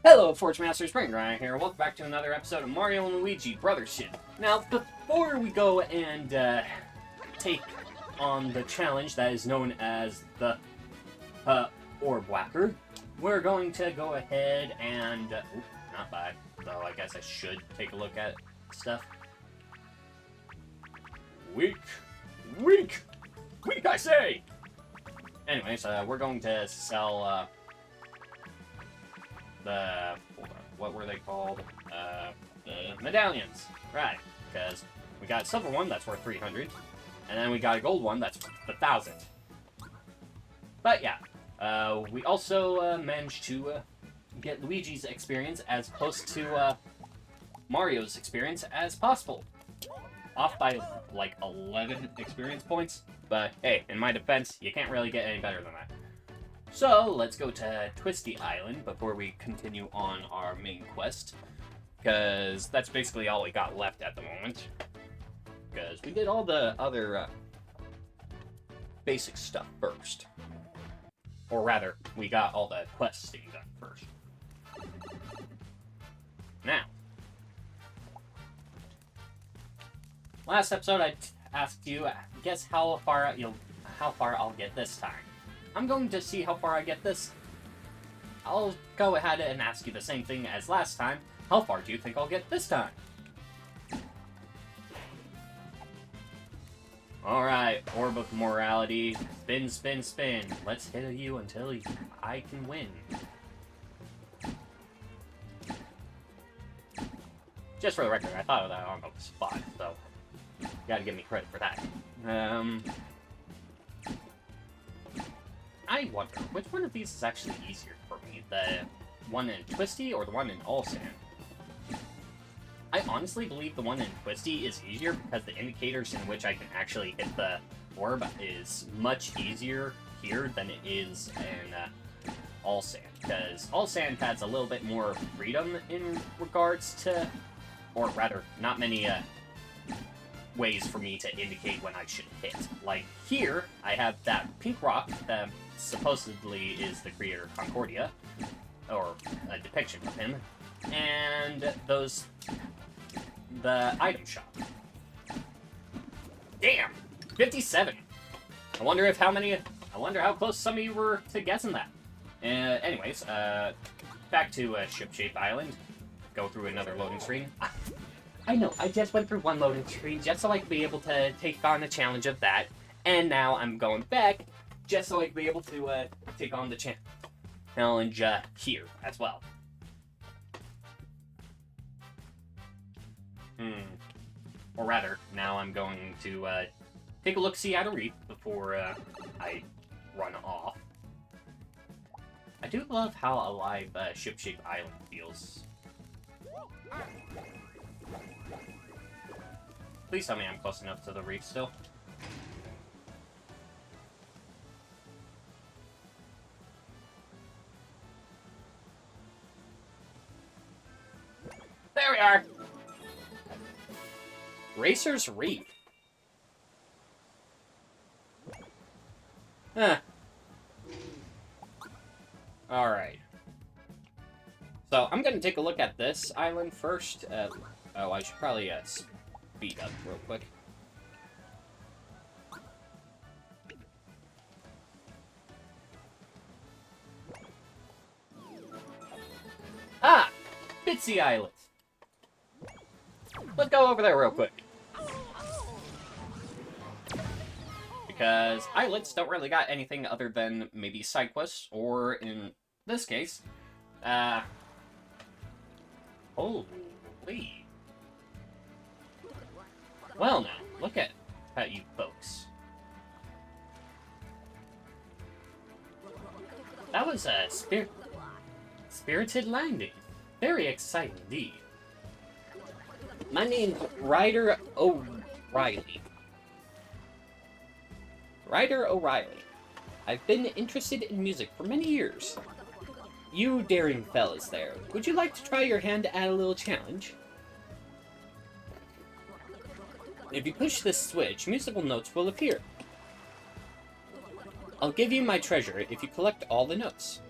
Hello, Forge Master Spring Ryan here. Welcome back to another episode of Mario and Luigi Brothership. Now, before we go and take on the challenge that is known as the Orb Whacker, we're going to go ahead and not bad. Though I guess I should take a look at stuff. Weak, I say. Anyways, we're going to sell what were they called? The medallions, right? Because we got a silver one that's worth 300, and then we got a gold one that's worth 1,000. But yeah, we also managed to get Luigi's experience as close to Mario's experience as possible. Off by like 11 experience points, but hey, in my defense, you can't really get any better than that. So, let's go to Twisty Island before we continue on our main quest, because that's basically all we got left at the moment, because we did all the other basic stuff first. Or rather, we got all the quests thing done first. Now, last episode I asked you, guess how far I'll get this time. I'm going to see how far I get this. I'll go ahead and ask you the same thing as last time. How far do you think I'll get this time? Alright, Orb of Morality. Spin, spin, spin. Let's hit you until I can win. Just for the record, I thought of that on the spot, so you gotta give me credit for that. I wonder, which one of these is actually easier for me? The one in Twisty or the one in All Sand? I honestly believe the one in Twisty is easier because the indicators in which I can actually hit the orb is much easier here than it is in All Sand. Because All Sand has a little bit more freedom in regards to, or rather, not many ways for me to indicate when I should hit. Like here, I have that pink rock that supposedly is the creator of Concordia, or a depiction of him, and the item shop. Damn! 57! I wonder how close some of you were to guessing that. Anyways, back to Ship Shape Island. Go through another loading screen. I know, I just went through one loading screen just so I could be able to take on the challenge of that, and now I'm going back just so I could be able to take on the challenge here as well. Or rather, now I'm going to take a look-see at a reef before I run off. I do love how alive Ship Shape Island feels. Please tell me I'm close enough to the reef still. There we are! Racer's Reef. Huh. Alright. So, I'm gonna take a look at this island first. Oh, I should probably speed up real quick. Ah! Bitsy Island. Let's go over there real quick. Because islets don't really got anything other than maybe side quests, or in this case, holy. Well now, look at you folks. That was a spirited landing. Very exciting indeed. My name's Ryder O'Reilly. Ryder O'Reilly. I've been interested in music for many years. You daring fellas there, would you like to try your hand at a little challenge? If you push this switch, musical notes will appear. I'll give you my treasure if you collect all the notes.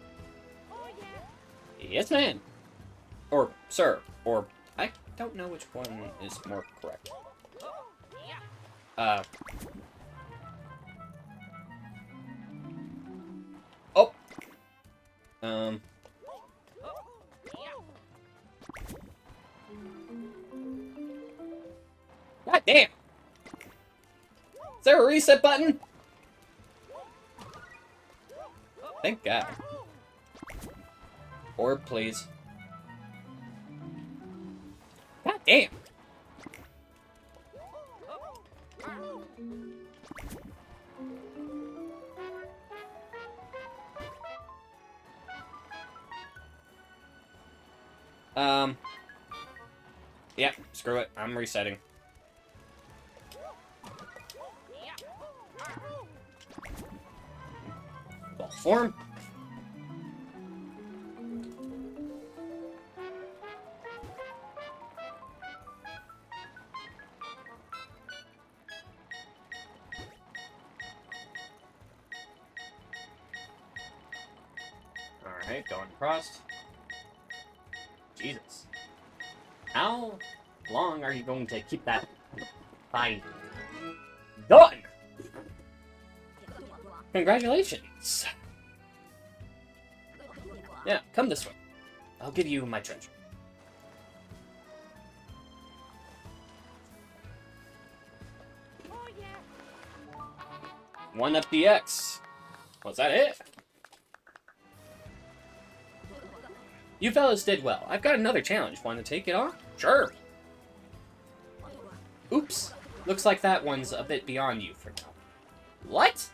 Yes, ma'am. Or sir. Or I don't know which one is more correct. Oh. God damn. Is there a reset button? Thank God. Orb, please. God damn. Yeah, screw it. I'm resetting. Ball form. Alright, going across. Jesus. How long are you going to keep that fight? Done! Congratulations! Yeah, come this way. I'll give you my treasure. One up the X. Was that it? You fellas did well. I've got another challenge. Want to take it on? Sure. Oops. Looks like that one's a bit beyond you for now. What?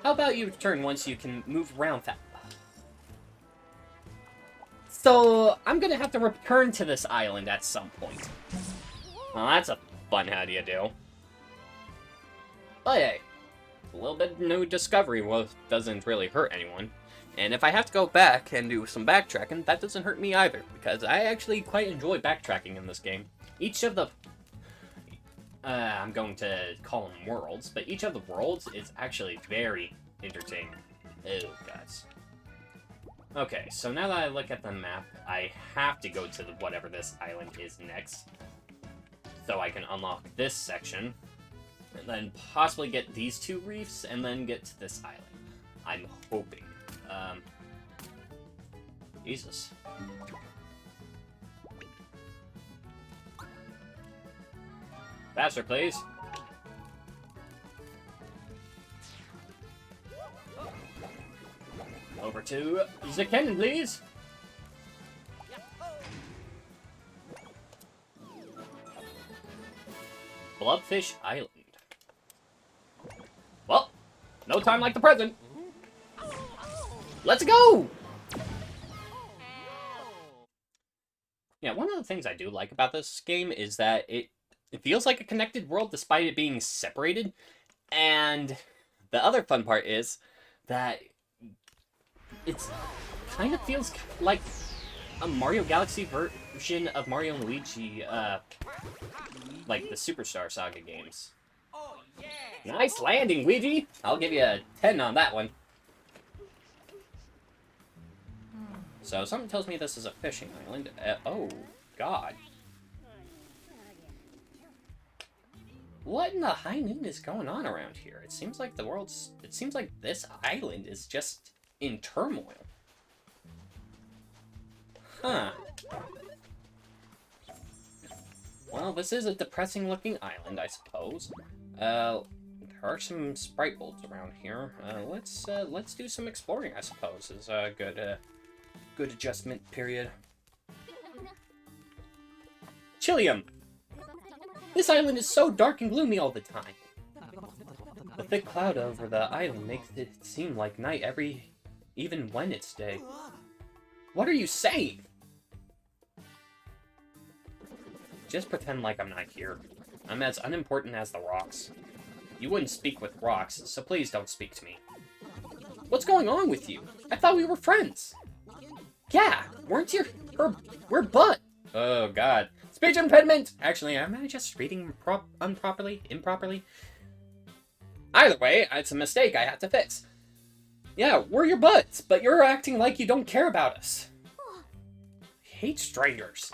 How about you return once you can move around fast? So, I'm gonna have to return to this island at some point. Well, that's a fun idea, do. But hey, a little bit of new discovery doesn't really hurt anyone. And if I have to go back and do some backtracking, that doesn't hurt me either, because I actually quite enjoy backtracking in this game. Each of the... I'm going to call them worlds, but each of the worlds is actually very entertaining. Oh, guys. Okay, so now that I look at the map, I have to go to whatever this island is next. So I can unlock this section, and then possibly get these two reefs, and then get to this island. I'm hoping. Jesus. Faster, please. Over to the cannon, please. Bulbfish Island. Well, no time like the present. Let's go! Yeah, one of the things I do like about this game is that it feels like a connected world despite it being separated. And the other fun part is that it kind of feels like a Mario Galaxy version of Mario and Luigi, like the Superstar Saga games. Nice landing, Luigi! I'll give you a 10 on that one. So, something tells me this is a fishing island. Oh, God. What in the high noon is going on around here? It seems like it seems like this island is just in turmoil. Huh. Well, this is a depressing-looking island, I suppose. There are some sprite bulbs around here. Let's do some exploring, I suppose, is a good adjustment period. Chilium! This island is so dark and gloomy all the time. The thick cloud over the island makes it seem like night even when it's day. What are you saying? Just pretend like I'm not here. I'm as unimportant as the rocks. You wouldn't speak with rocks, so please don't speak to me. What's going on with you? I thought we were friends. Yeah, we're butt. Oh, God. Speech impediment! Actually, am I just reading improperly? Either way, it's a mistake I have to fix. Yeah, we're your butts, but you're acting like you don't care about us. hate strangers.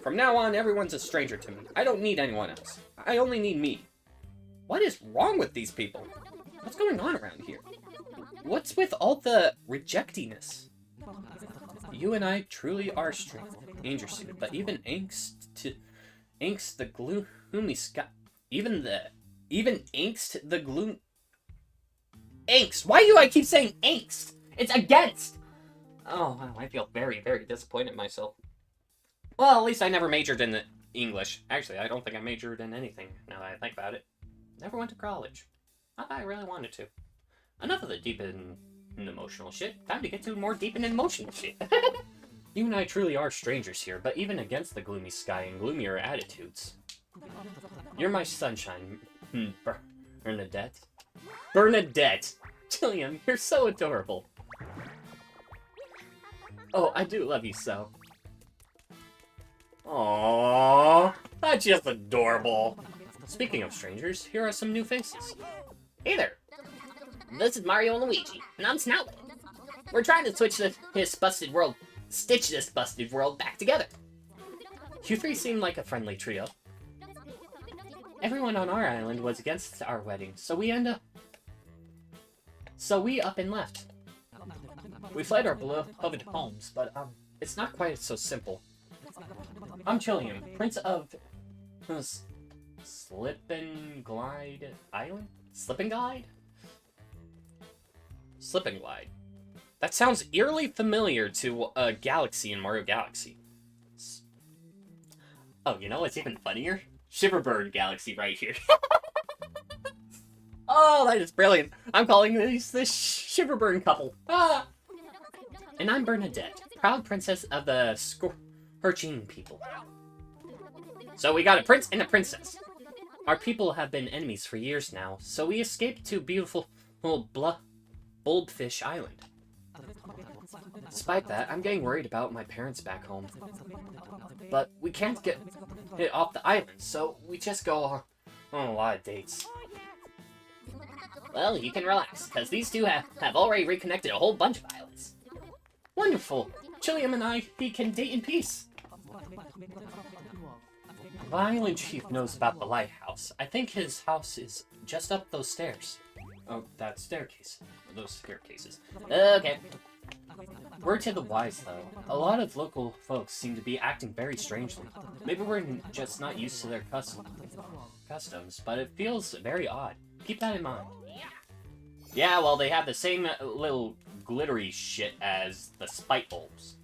From now on, everyone's a stranger to me. I don't need anyone else. I only need me. What is wrong with these people? What's going on around here? What's with all the rejectiness? You and I truly are strangers here, but even angst the gloomy sky, even angst the gloom. Angst. Why do I keep saying angst? It's against. Oh, wow, I feel very, very disappointed in myself. Well, at least I never majored in the English. Actually, I don't think I majored in anything, now that I think about it. Never went to college. Not that I really wanted to. Enough of the deep and emotional shit. Time to get to more deep and emotional shit. You and I truly are strangers here, but even against the gloomy sky and gloomier attitudes. You're my sunshine, Bernadette. Bernadette! Jillian, you're so adorable. Oh, I do love you so. Aww, that's just adorable. Speaking of strangers, here are some new faces. Hey there. This is Mario and Luigi, and I'm Snout. We're trying to stitch this busted world back together. You three seem like a friendly trio. Everyone on our island was against our wedding, so we up and left. We fled our beloved homes, but it's not quite so simple. I'm Chillian, Prince of Slip-and-Glide Island? Slip-and-Glide? Slip-and-Glide. That sounds eerily familiar to a galaxy in Mario Galaxy. Oh, you know what's even funnier? Shiverbird Galaxy right here. Oh, that is brilliant. I'm calling this Shiverburn couple. Ah! And I'm Bernadette, proud princess of the Scorching people. So we got a prince and a princess. Our people have been enemies for years now, so we escaped to beautiful Bulbfish Island. Despite that, I'm getting worried about my parents back home. But we can't get it off the island, so we just go on a lot of dates. Well, you can relax, because these two have already reconnected a whole bunch of islands. Wonderful! Chillian and I, he can date in peace. The island chief knows about the lighthouse. I think his house is just up those stairs. Oh, that staircase. Those staircases. Okay. Word to the wise, though. A lot of local folks seem to be acting very strangely. Maybe we're just not used to their customs, but it feels very odd. Keep that in mind. Yeah, well, they have the same little glittery shit as the spike bulbs.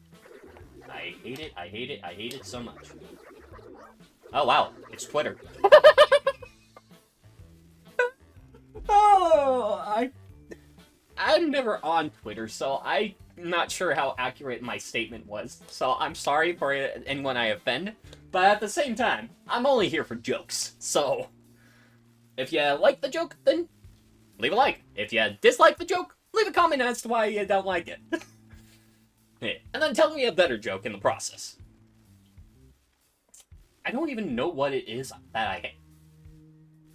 I hate it, I hate it, I hate it so much. Oh, wow, it's Twitter. Oh, I'm never on Twitter, so I'm not sure how accurate my statement was. So I'm sorry for anyone I offend, but at the same time, I'm only here for jokes. So if you like the joke, then leave a like. If you dislike the joke, leave a comment as to why you don't like it. Yeah. And then tell me a better joke in the process. I don't even know what it is that I hate.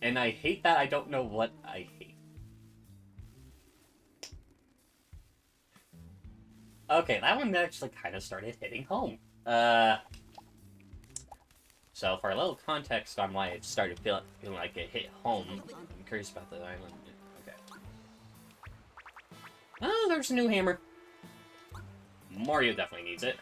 And I hate that I don't know what I hate. Okay, that one actually kind of started hitting home. So for a little context on why it started feeling like it hit home, I'm curious about the island. Okay. Oh, there's a new hammer. Mario definitely needs it.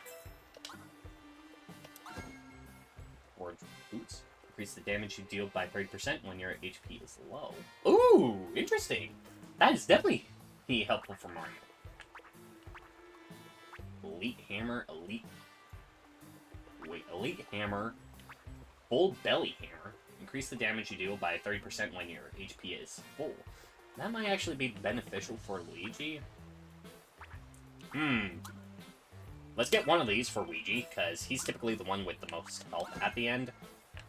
Orange boots. Increase the damage you deal by 30% when your HP is low. Ooh, interesting. That is definitely helpful for Mario. Elite hammer, elite hammer, full belly hammer. Increase the damage you deal by 30% when your HP is full. That might actually be beneficial for Luigi. Let's get one of these for Luigi, because he's typically the one with the most health at the end.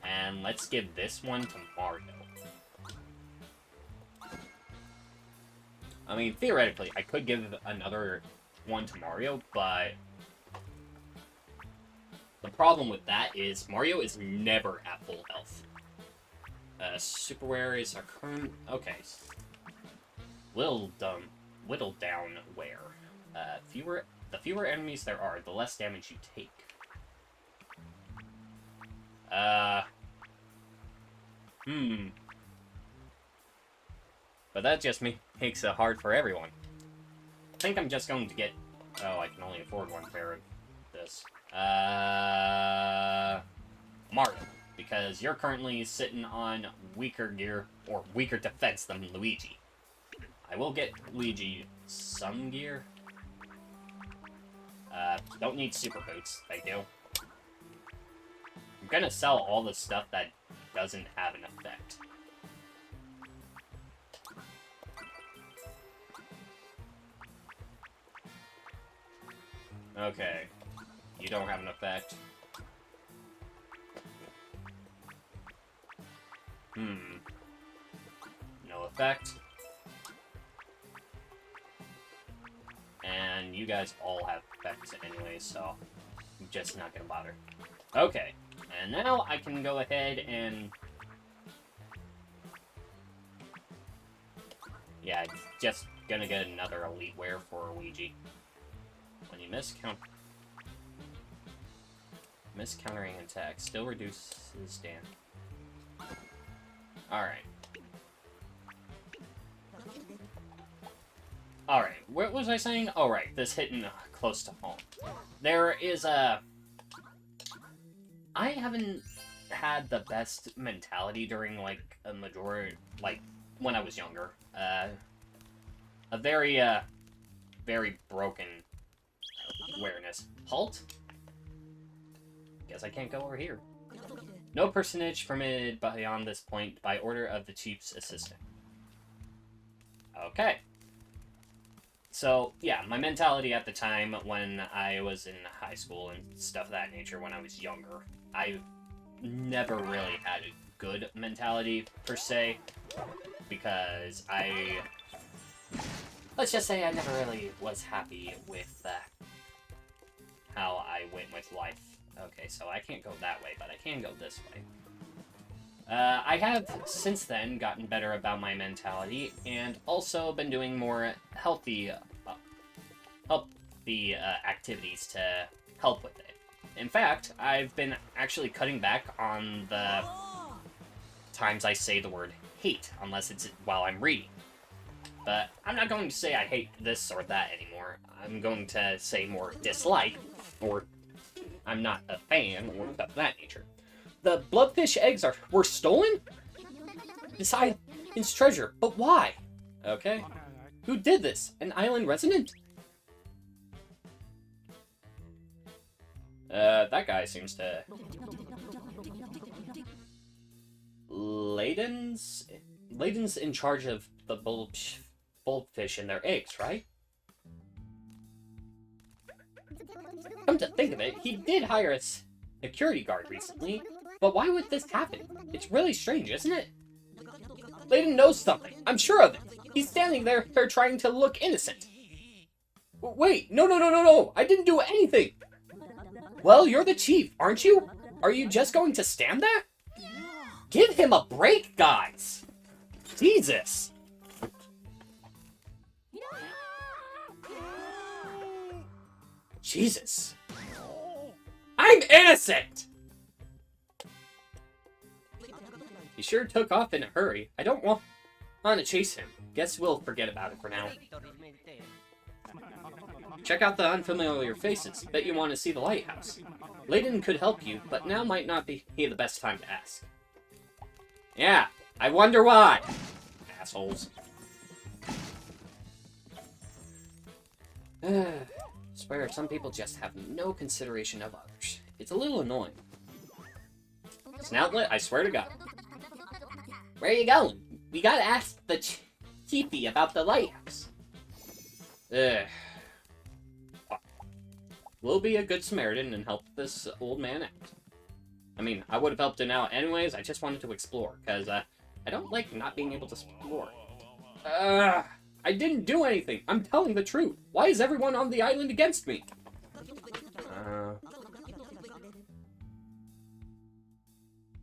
And let's give this one to Mario. I mean, theoretically, I could give another one to Mario, but the problem with that is Mario is never at full health. Superware is our current... Okay. Whittled down wear. the fewer enemies there are, the less damage you take. But that just makes it hard for everyone. I think I'm just going to get... Oh, I can only afford one pair of this. Mario. Because you're currently sitting on weaker gear, or weaker defense than Luigi. I will get Luigi some gear. Don't need super boots, thank you. I'm gonna sell all the stuff that doesn't have an effect. Okay. You don't have an effect. No effect. And you guys all have effects anyway, so I'm just not gonna bother. Okay. And now I can go ahead and... Yeah, just gonna get another elite wear for Luigi. When you miss countering attack, still reduces damage. Alright. Alright, what was I saying? Oh, right, this hitting close to home. There is a... I haven't had the best mentality during, like, a majority... Like, when I was younger. A very, very broken awareness. Halt? Guess I can't go over here. No personage permitted beyond this point by order of the chief's assistant. Okay. So, yeah, my mentality at the time when I was in high school and stuff of that nature when I was younger, I never really had a good mentality, per se, because let's just say I never really was happy with how I went with life. Okay, so I can't go that way, but I can go this way. I have, since then, gotten better about my mentality, and also been doing more healthy activities to help with it. In fact, I've been actually cutting back on the times I say the word hate, unless it's while I'm reading. But I'm not going to say I hate this or that anymore. I'm going to say more dislike, or I'm not a fan, or stuff of that nature. The Bulbfish eggs were stolen? Besides its treasure, but why? Okay. Who did this? An island resident? That guy seems to... Layden's in charge of the Bulbfish and their eggs, right? Come to think of it, he did hire a security guard recently, but why would this happen? It's really strange, isn't it? Layden knows something. I'm sure of it. He's standing there trying to look innocent. Wait, no. I didn't do anything. Well, you're the chief, aren't you? Are you just going to stand there? Give him a break, guys. Jesus. Jesus. I'm innocent! He sure took off in a hurry. I don't want to chase him. Guess we'll forget about it for now. Check out the unfamiliar faces. Bet you want to see the lighthouse. Layden could help you, but now might not be the best time to ask. Yeah, I wonder why. Assholes. Swear, some people just have no consideration of others. It's a little annoying. Snoutlet, I swear to God. Where are you going? We gotta ask the chiefy about the lighthouse. We'll be a good Samaritan and help this old man out. I mean, I would have helped him out anyways, I just wanted to explore, because, I don't like not being able to explore. I didn't do anything. I'm telling the truth. Why is everyone on the island against me?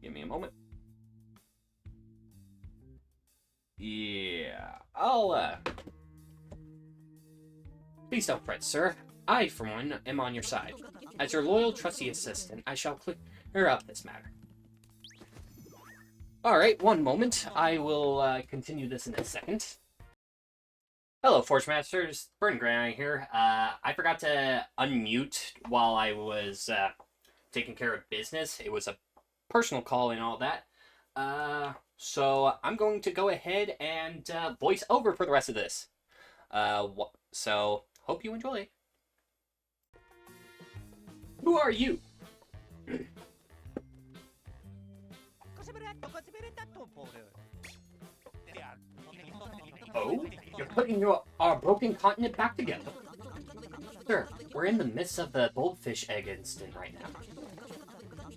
Give me a moment. Yeah, Please don't fret, sir. I, for one, am on your side. As your loyal, trusty assistant, I shall clear up this matter. Alright, one moment. I will continue this in a second. Hello, Forge Masters. Burn Granite here. I forgot to unmute while I was taking care of business. It was a personal call and all that. So I'm going to go ahead and voice over for the rest of this. So, hope you enjoy. Who are you? Oh? You're putting our broken continent back together? Sir, we're in the midst of the Bulbfish egg incident right now.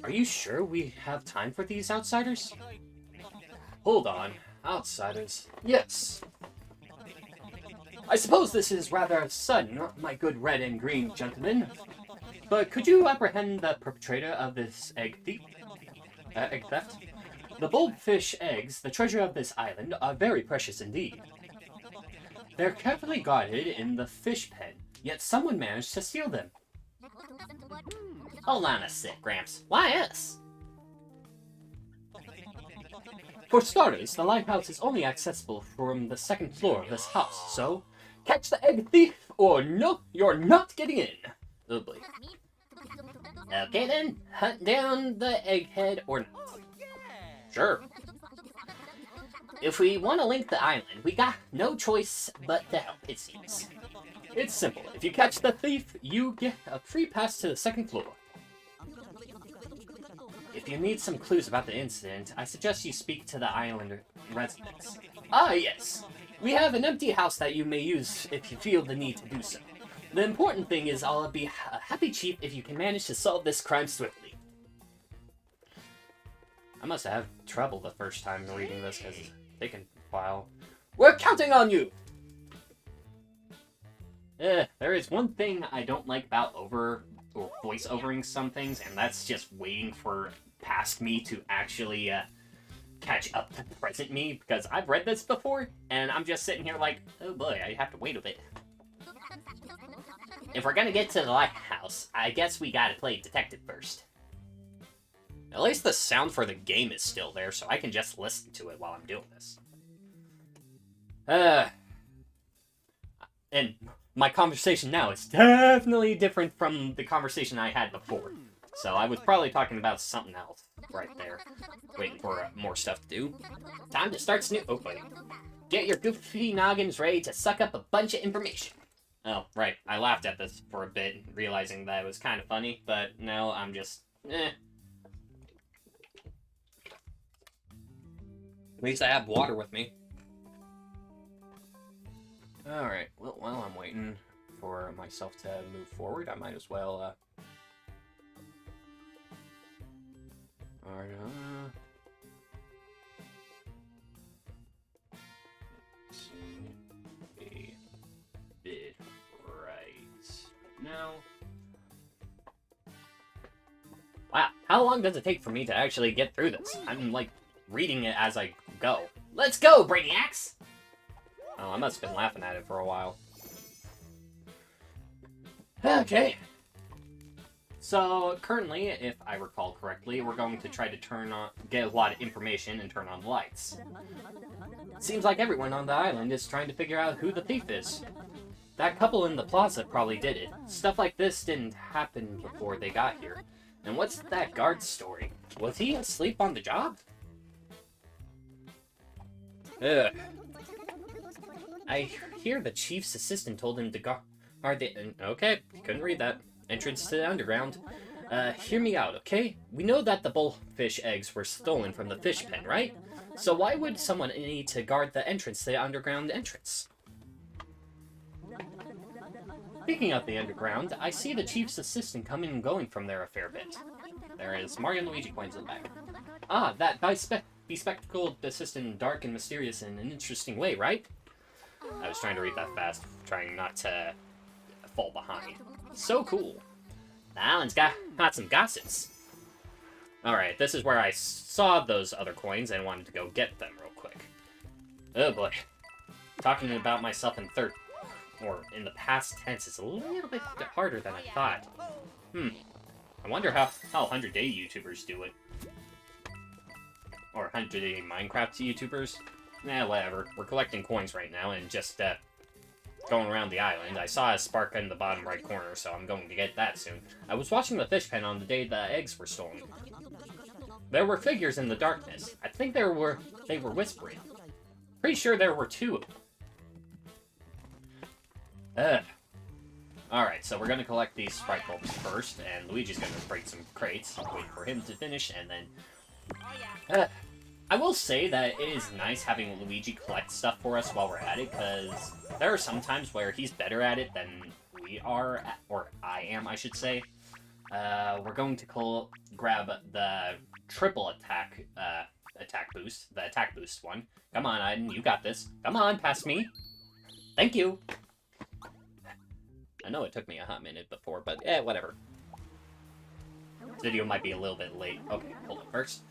Are you sure we have time for these outsiders? Hold on. Outsiders? Yes. I suppose this is rather sudden, my good red and green gentlemen. But could you apprehend the perpetrator of this egg theft? The Bulbfish eggs, the treasure of this island, are very precious indeed. They're carefully guarded in the fish pen, yet someone managed to steal them. Hold on a sec, Gramps. Why us? For starters, the lighthouse is only accessible from the second floor of this house, so catch the egg thief, or no, you're not getting in. Oh boy. Okay then, hunt down the egghead or not. Sure. If we want to link the island, we got no choice but to help, it seems. It's simple. If you catch the thief, you get a free pass to the second floor. If you need some clues about the incident, I suggest you speak to the island residents. Ah, yes. We have an empty house that you may use if you feel the need to do so. The important thing is I'll be a happy chief if you can manage to solve this crime swiftly. I must have trouble the first time reading this because it's taken a while. We're counting on you! There is one thing I don't like about voice-overing some things, and that's just waiting for past me to actually catch up to present me, because I've read this before, and I'm just sitting here like, oh boy, I have to wait a bit. If we're gonna get to the lighthouse, I guess we gotta play detective first. At least the sound for the game is still there, so I can just listen to it while I'm doing this. And my conversation now is definitely different from the conversation I had before. So I was probably talking about something else right there. Waiting for more stuff to do. Time to start oh wait. Get your goofy noggins ready to suck up a bunch of information. Oh, right. I laughed at this for a bit, realizing that it was kind of funny, but no, I'm just, At least I have water with me. Alright, well, while I'm waiting for myself to move forward, I might as well, see a bit right now. Wow, how long does it take for me to actually get through this? I'm, like, reading it as I go. Let's go, Brainiacs! Oh, I must have been laughing at it for a while. Okay. So, currently, if I recall correctly, we're going to try to get a lot of information and turn on the lights. Seems like everyone on the island is trying to figure out who the thief is. That couple in the plaza probably did it. Stuff like this didn't happen before they got here. And what's that guard's story? Was he asleep on the job? Ugh. I hear the chief's assistant told him to guard the... Okay, couldn't read that. Entrance to the underground. Hear me out, okay? We know that the Bulbfish eggs were stolen from the fish pen, right? So why would someone need to guard the entrance to the underground entrance? Speaking of the underground, I see the chief's assistant coming and going from there a fair bit. There is Mario and Luigi coins in the back. Ah, that bespectacled assistant, dark and mysterious in an interesting way, right? I was trying to read that fast, trying not to fall behind. So cool. The island's got some gossips. Alright, this is where I saw those other coins and wanted to go get them real quick. Oh boy. Talking about myself in third... or in the past tense, is a little bit harder than I thought. I wonder how 100-day YouTubers do it. Or 100-day Minecraft YouTubers. Nah, whatever. We're collecting coins right now and just, going around the island. I saw a spark in the bottom right corner, so I'm going to get that soon. I was watching the fish pen on the day the eggs were stolen. There were figures in the darkness. I think they were whispering. Pretty sure there were 2 of them. Alright, so we're gonna collect these Sprite bulbs first, and Luigi's gonna break some crates. Wait for him to finish, and then... I will say that it is nice having Luigi collect stuff for us while we're at it, because there are some times where he's better at it than we are, or I am, I should say. We're going to grab the triple attack boost, the attack boost one. Come on, Aiden, you got this. Come on, past me. Thank you. I know it took me a hot minute before, but whatever. This video might be a little bit late. Okay, hold on first.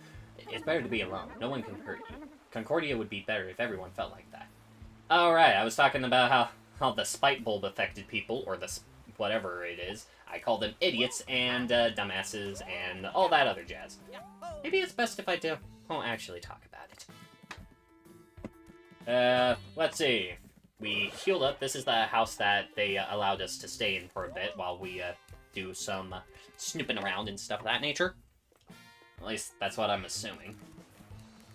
It's better to be alone. No one can hurt you. Concordia would be better if everyone felt like that. Alright, I was talking about how the spite bulb affected people, or the whatever it is. I call them idiots and dumbasses and all that other jazz. Maybe it's best if I won't actually talk about it. Let's see. We healed up. This is the house that they allowed us to stay in for a bit while we do some snooping around and stuff of that nature. At least that's what I'm assuming.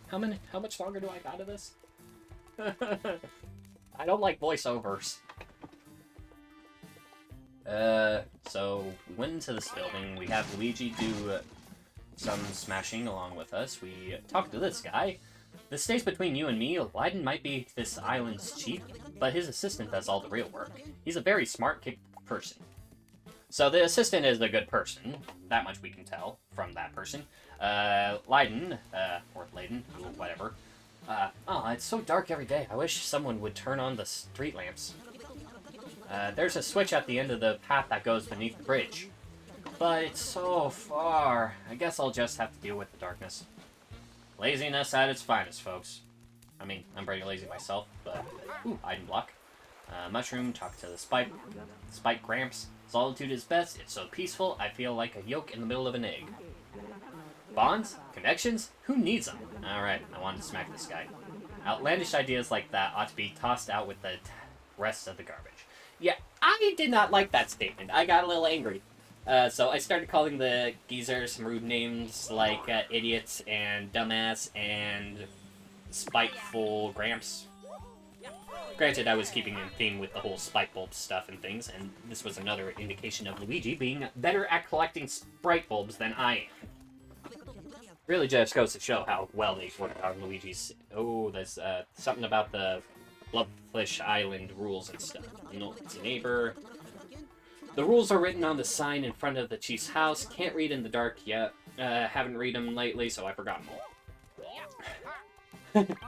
How much longer do I got of this? I don't like voiceovers. So we went into this building. We have Luigi do some smashing along with us. We talked to this guy. This stays between you and me. Leiden might be this island's chief, but his assistant does all the real work. He's a very smart person. So the assistant is a good person. That much we can tell from that person. Leiden, or Leiden, whatever. Oh, it's so dark every day. I wish someone would turn on the street lamps. There's a switch at the end of the path that goes beneath the bridge. But it's so far. I guess I'll just have to deal with the darkness. Laziness at its finest, folks. I mean, I'm pretty lazy myself, but... Ooh, item block. Mushroom, talk to the Spike Gramps. Solitude is best. It's so peaceful, I feel like a yolk in the middle of an egg. Bonds? Connections? Who needs them? Alright, I wanted to smack this guy. Outlandish ideas like that ought to be tossed out with the rest of the garbage. Yeah, I did not like that statement. I got a little angry. So I started calling the geezer some rude names like idiots and dumbass and spiteful Gramps. Granted, I was keeping in theme with the whole spite bulb stuff and things, and this was another indication of Luigi being better at collecting sprite bulbs than I am. Really just goes to show how well they work on Luigi's... Oh, there's something about the Bulbfish Island rules and stuff. No, it's a neighbor. The rules are written on the sign in front of the chief's house. Can't read in the dark yet. Haven't read them lately, so I forgot them all.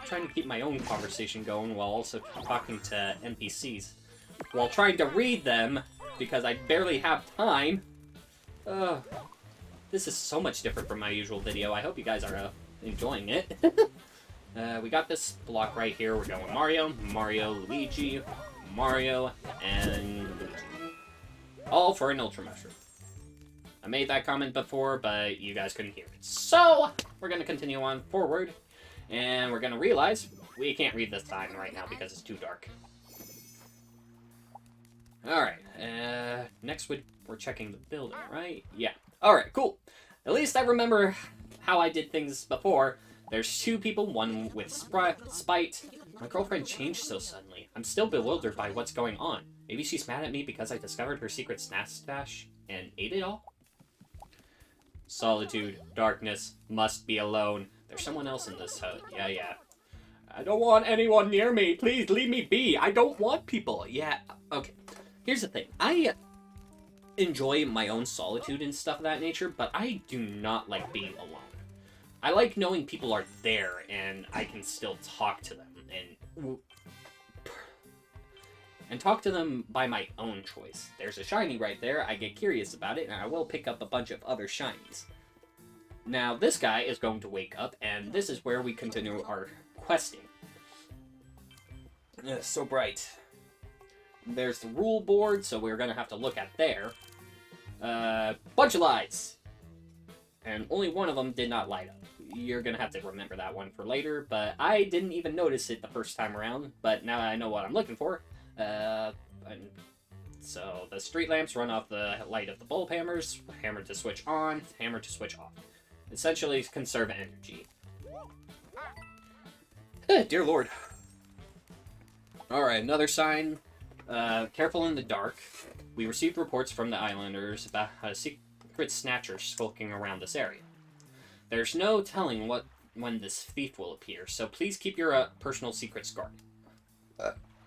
Trying to keep my own conversation going while also talking to NPCs. While trying to read them, because I barely have time. This is so much different from my usual video. I hope you guys are enjoying it. We got this block right here. We're going Mario, Luigi, Mario, and Luigi. All for an Ultra Mushroom. I made that comment before, but you guys couldn't hear it. So, we're going to continue on forward, and we're going to realize we can't read this sign right now because it's too dark. Alright, next we're checking the building, right? Yeah. Alright, cool. At least I remember how I did things before. There's 2 people, one with spite. My girlfriend changed so suddenly. I'm still bewildered by what's going on. Maybe she's mad at me because I discovered her secret snack stash and ate it all? Solitude, darkness, must be alone. There's someone else in this house. Yeah. I don't want anyone near me. Please leave me be. I don't want people. Yeah, okay. Here's the thing. I enjoy my own solitude and stuff of that nature, but I do not like being alone. I like knowing people are there and I can still talk to them and talk to them by my own choice. There's a shiny right there. I get curious about it, and I will pick up a bunch of other shinies. Now, this guy is going to wake up, and this is where we continue our questing. So bright. there's the rule board, so we're gonna have to look at there. Bunch of lights! And only one of them did not light up. You're gonna have to remember that one for later, but I didn't even notice it the first time around, but now I know what I'm looking for. So the street lamps run off the light of the bulb hammers, hammer to switch on, hammer to switch off. Essentially conserve energy. Dear Lord. Alright, another sign. Careful in the dark. We received reports from the islanders about a secret snatcher skulking around this area. There's no telling when this thief will appear, so please keep your personal secrets guarded.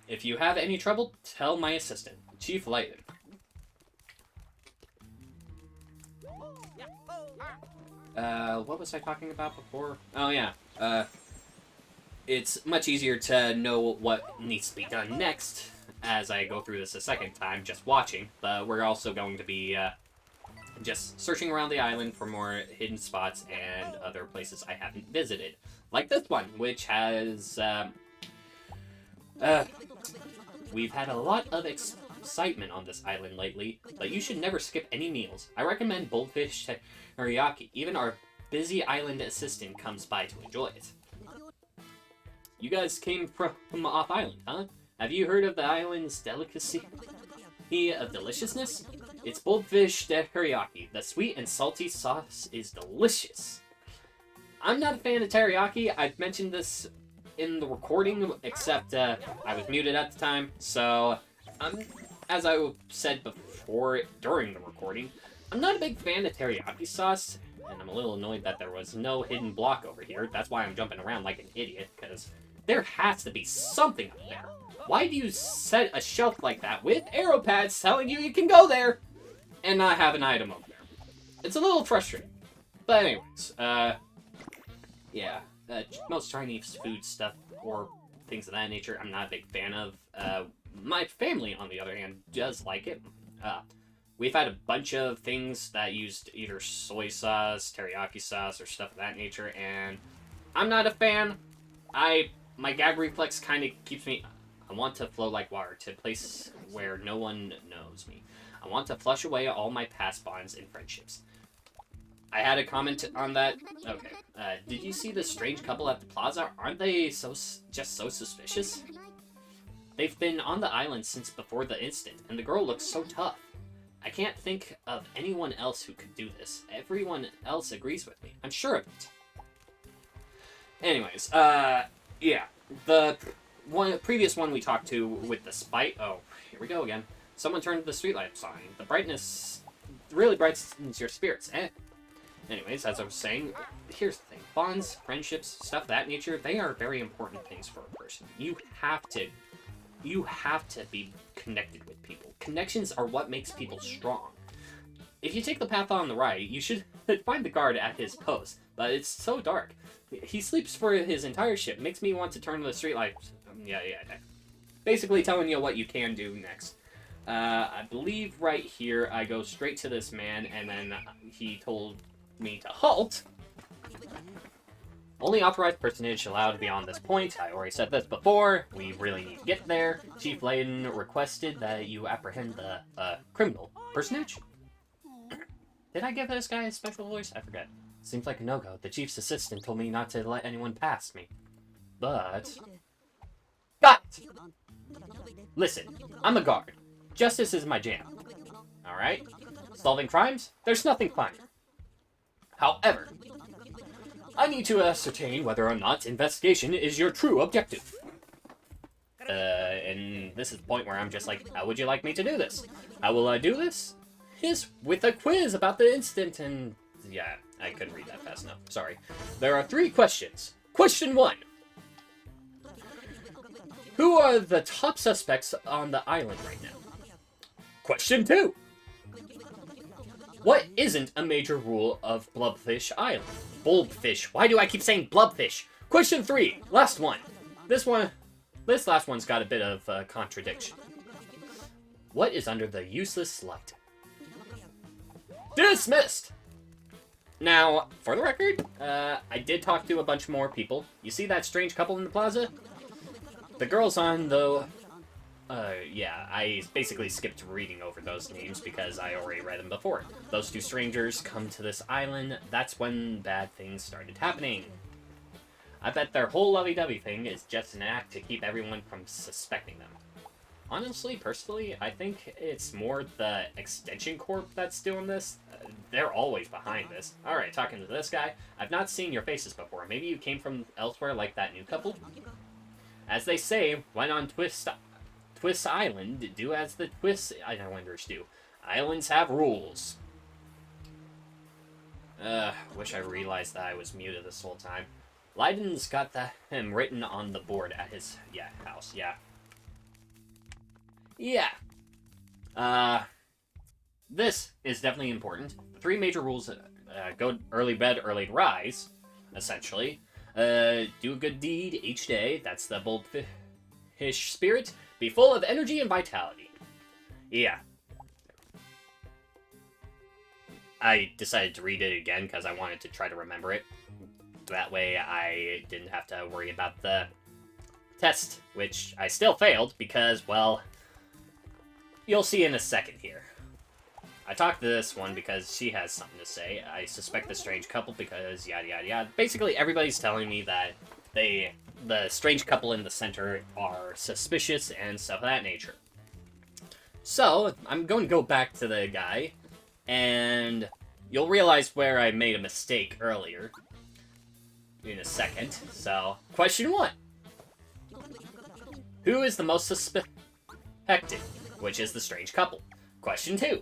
If you have any trouble, tell my assistant, Chief Layton. What was I talking about before? Oh, yeah. It's much easier to know what needs to be done next as I go through this a second time, just watching. But we're also going to be just searching around the island for more hidden spots and other places I haven't visited. Like this one, which has... we've had a lot of excitement on this island lately, but you should never skip any meals. I recommend Bulbfish teriyaki. Even our busy island assistant comes by to enjoy it. You guys came from off-island, huh? Have you heard of the island's delicacy of deliciousness? It's Bulbfish teriyaki. The sweet and salty sauce is delicious. I'm not a fan of teriyaki. I've mentioned this in the recording, except I was muted at the time, so as I said before during the recording, I'm not a big fan of teriyaki sauce, and I'm a little annoyed that there was no hidden block over here. That's why I'm jumping around like an idiot, because there has to be something up there. Why do you set a shelf like that with arrow pads telling you can go there and not have an item up there? It's a little frustrating. But anyways, yeah. Most Chinese food stuff or things of that nature, I'm not a big fan of. My family, on the other hand, does like it. We've had a bunch of things that used either soy sauce, teriyaki sauce, or stuff of that nature, and I'm not a fan. My gag reflex kind of keeps me... I want to flow like water to a place where no one knows me. I want to flush away all my past bonds and friendships. I had a comment on that. Okay. Did you see the strange couple at the plaza? Aren't they just so suspicious? They've been on the island since before the incident, and the girl looks so tough. I can't think of anyone else who could do this. Everyone else agrees with me. I'm sure of it. Anyways, yeah. The previous one we talked to with the spite... Oh, here we go again. Someone turned the streetlight sign. The brightness really brightens your spirits, eh? Anyways, as I was saying, here's the thing. Bonds, friendships, stuff of that nature, they are very important things for a person. You have to be connected with people. Connections are what makes people strong. If you take the path on the right, you should find the guard at his post, but it's so dark. He sleeps for his entire ship. Makes me want to turn the streetlight. Yeah. Basically telling you what you can do next. I believe right here I go straight to this man, and then he told me to halt. Only authorized personage allowed beyond this point. I already said this before. We really need to get there. Chief Layton requested that you apprehend the criminal personage. Did I give this guy a special voice? I forget. Seems like a no-go. The chief's assistant told me not to let anyone past me. But... Got it! Listen, I'm a guard. Justice is my jam. Alright? Solving crimes? There's nothing finer. However, I need to ascertain whether or not investigation is your true objective. And this is the point where I'm just like, how would you like me to do this? How will I do this? Is with a quiz about the incident and... Yeah, I couldn't read that fast enough. Sorry. There are 3 questions. Question 1. Who are the top suspects on the island right now? Question 2. What isn't a major rule of Bulbfish Island? Bulbfish. Why do I keep saying Bulbfish? Question 3. Last one. This last one's got a bit of contradiction. What is under the useless light? Dismissed! Now, for the record, I did talk to a bunch more people. You see that strange couple in the plaza? The girl's on the Yeah, I basically skipped reading over those names because I already read them before. Those two strangers come to this island, that's when bad things started happening. I bet their whole lovey-dovey thing is just an act to keep everyone from suspecting them. Honestly, personally, I think it's more the Extension Corp that's doing this. They're always behind this. Alright, talking to this guy. I've not seen your faces before. Maybe you came from elsewhere like that new couple? As they say, when on Twist Island, do as the Twist Islanders do. Islands have rules. Wish I realized that I was muted this whole time. Leiden's got him written on the board at his, house, this is definitely important. The 3 major rules, go early bed, early rise, essentially. Do a good deed each day, that's the Bulbfish spirit. Be full of energy and vitality. Yeah. I decided to read it again because I wanted to try to remember it. That way I didn't have to worry about the test, which I still failed because, well, you'll see in a second here. I talked to this one because she has something to say. I suspect the strange couple because yada yada yada. Basically, everybody's telling me that the strange couple in the center are suspicious and stuff of that nature. So, I'm going to go back to the guy, and you'll realize where I made a mistake earlier in a second. So, question 1. Who is the most suspected? Which is the strange couple? Question 2.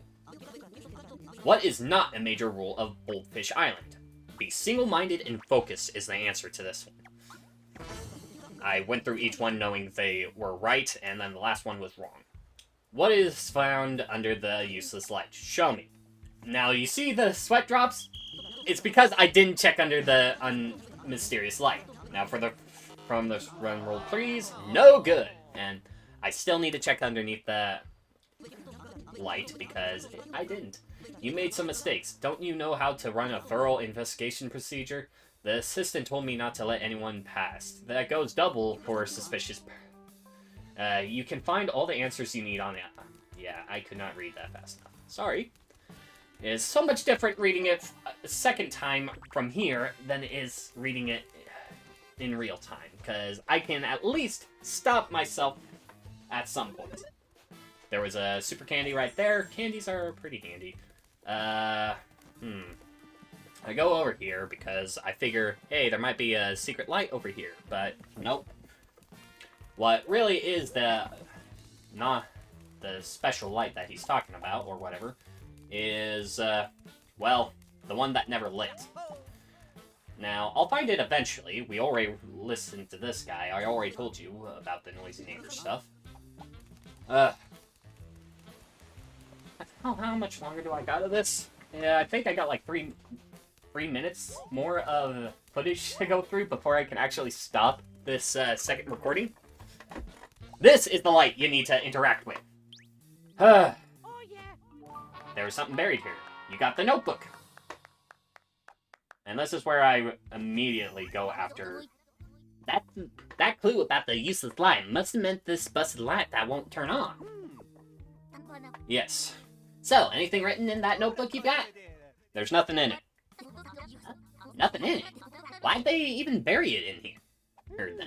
What is not a major rule of Bulbfish Island? Be single-minded and focused is the answer to this one. I went through each one knowing they were right, and then the last one was wrong. What is found under the useless light? Show me. Now, you see the sweat drops? It's because I didn't check under the mysterious light. Now, from the run roll, please. No good. And I still need to check underneath the light because I didn't. You made some mistakes. Don't you know how to run a thorough investigation procedure? The assistant told me not to let anyone pass. That goes double for suspicious. You can find all the answers you need on it. Yeah, I could not read that fast enough. Sorry. It's so much different reading it a second time from here than it is reading it in real time, because I can at least stop myself at some point. There was a super candy right there. Candies are pretty handy. I go over here because I figure, hey, there might be a secret light over here, but nope. What really is the special light that he's talking about, or whatever, is, well, the one that never lit. Now, I'll find it eventually. We already listened to this guy. I already told you about the noisy neighbor stuff. How much longer do I got of this? Yeah, I think I got like three minutes more of footage to go through before I can actually stop this second recording. This is the light you need to interact with. There's something buried here. You got the notebook. And this is where I immediately go after... That clue about the useless light must have meant this busted light that won't turn on. Yes. So, anything written in that notebook you got? There's nothing in it. Nothing in it? Why'd they even bury it in here? Heard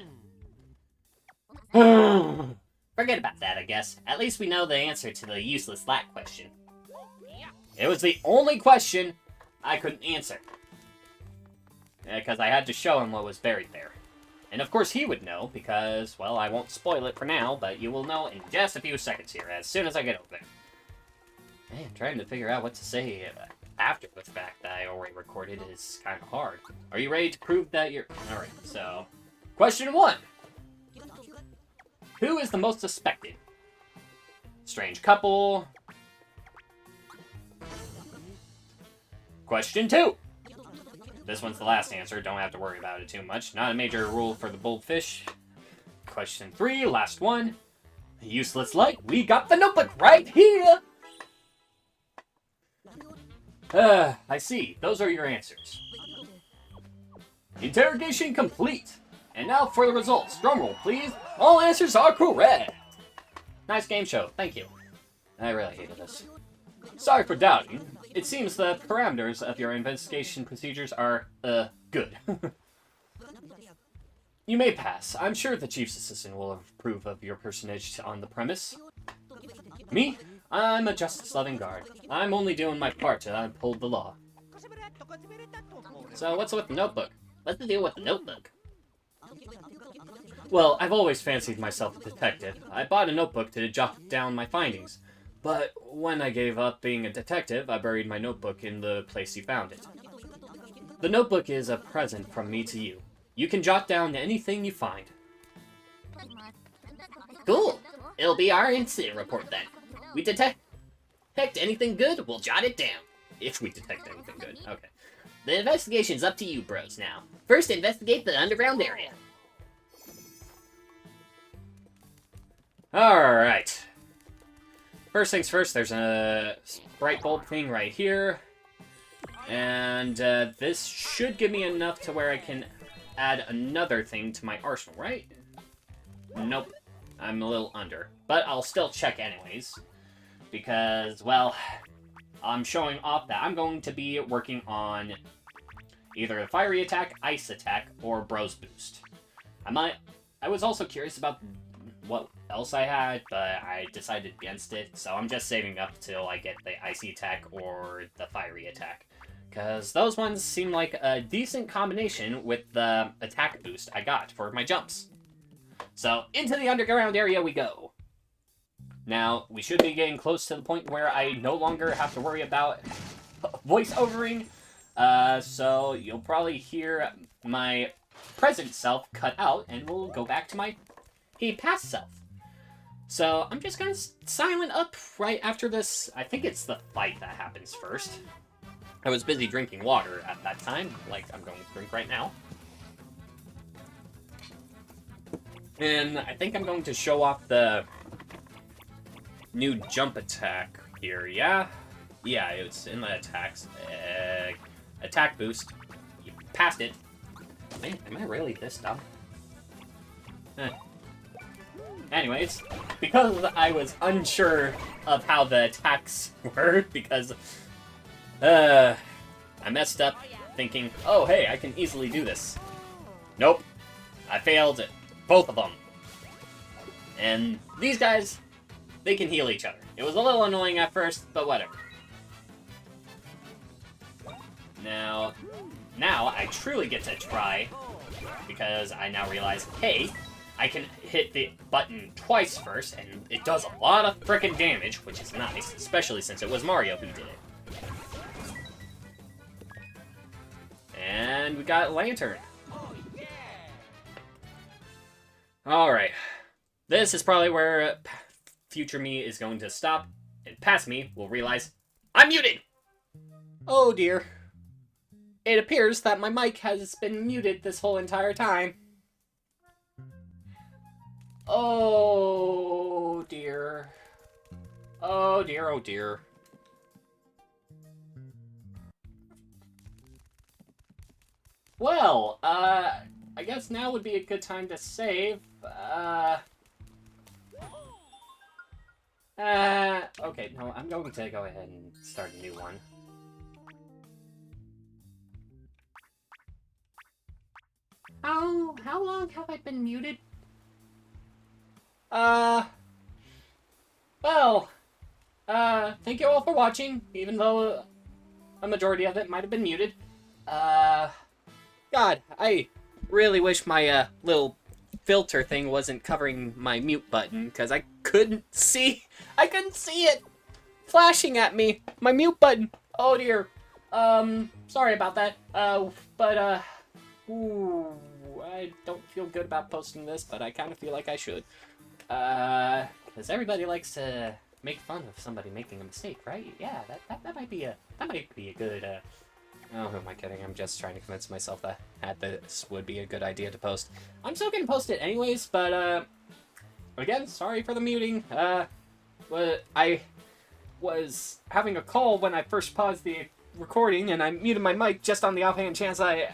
that. Forget about that, I guess. At least we know the answer to the useless light question. It was the only question I couldn't answer. Because I had to show him what was buried there. And of course he would know, because, well, I won't spoil it for now, but you will know in just a few seconds here, as soon as I get over there. Man, trying to figure out what to say after the fact that I already recorded is kind of hard. Are you ready to prove that you're... Alright, so... Question 1. Who is the most suspected? Strange couple. Question 2. This one's the last answer, don't have to worry about it too much. Not a major rule for the Bulbfish. Question 3, last one. Useless light, we got the notebook right here! I see, those are your answers. Interrogation complete. And now for the results. Drumroll, please. All answers are correct. Nice game show, thank you. I really hated this. Sorry for doubting. It seems the parameters of your investigation procedures are, good. You may pass. I'm sure the chief's assistant will approve of your personage on the premise. Me? I'm a justice-loving guard. I'm only doing my part to uphold the law. So what's with the notebook? What's the deal with the notebook? Well, I've always fancied myself a detective. I bought a notebook to jot down my findings. But when I gave up being a detective, I buried my notebook in the place you found it. The notebook is a present from me to you. You can jot down anything you find. Cool. It'll be our incident report then. We detect anything good, we'll jot it down. If we detect anything good. Okay. The investigation's up to you, bros, now. First, investigate the underground area. Alright. First things first, there's a bright bulb thing right here. And this should give me enough to where I can add another thing to my arsenal, right? Nope. I'm a little under. But I'll still check anyways. Because, well, I'm showing off that I'm going to be working on either a fiery attack, ice attack, or bros boost. I was also curious about what else I had, but I decided against it, so I'm just saving up till I get the icy attack or the fiery attack. Because those ones seem like a decent combination with the attack boost I got for my jumps. So, into the underground area we go. Now, we should be getting close to the point where I no longer have to worry about voice-overing. So, you'll probably hear my present self cut out, and we'll go back to my past self. So, I'm just gonna silent up right after this. I think it's the fight that happens first. I was busy drinking water at that time, like I'm going to drink right now. And I think I'm going to show off the new jump attack here, yeah? Yeah, it's in the attacks. Attack boost. You passed it. Man, am I really this dumb? Anyways, because I was unsure of how the attacks were, because I messed up thinking, oh hey, I can easily do this. Nope. I failed both of them. And these guys, they can heal each other. It was a little annoying at first, but whatever. Now I truly get to try, because I now realize, hey, I can hit the button twice first, and it does a lot of frickin' damage, which is nice, especially since it was Mario who did it. And we got Lantern. Alright. This is probably where future me is going to stop, and past me will realize, I'm muted! Oh dear. It appears that my mic has been muted this whole entire time. Oh dear. Oh dear, oh dear. Well, I guess now would be a good time to save. Okay, no, I'm going to go ahead and start a new one. How long have I been muted? Well, thank you all for watching, even though a majority of it might have been muted. God, I really wish my, little filter thing wasn't covering my mute button, because I couldn't see it flashing at me. My mute button. Oh dear. Sorry about that. Ooh, I don't feel good about posting this, but I kind of feel like I should. Because everybody likes to make fun of somebody making a mistake, right? Yeah, that might be a good, oh, who am I kidding? I'm just trying to convince myself that this would be a good idea to post. I'm still gonna post it anyways, but, again, sorry for the muting. But I was having a call when I first paused the recording, and I muted my mic just on the offhand chance I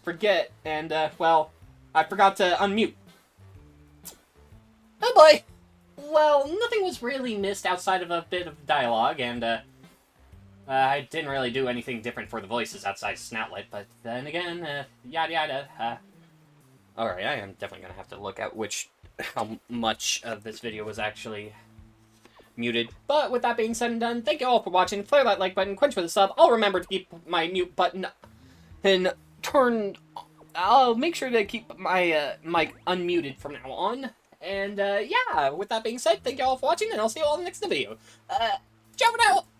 forget, and, well, I forgot to unmute. Oh boy! well, nothing was really missed outside of a bit of dialogue, and I didn't really do anything different for the voices outside Snoutlet, but then again, yada yada. Alright, I am definitely gonna have to look at how much of this video was actually muted. But with that being said and done, thank you all for watching. Flare that like button, quench for the sub. I'll remember to keep my mute button and I'll make sure to keep my mic unmuted from now on. And yeah, with that being said, thank you all for watching, and I'll see you all in the next video. Ciao for now!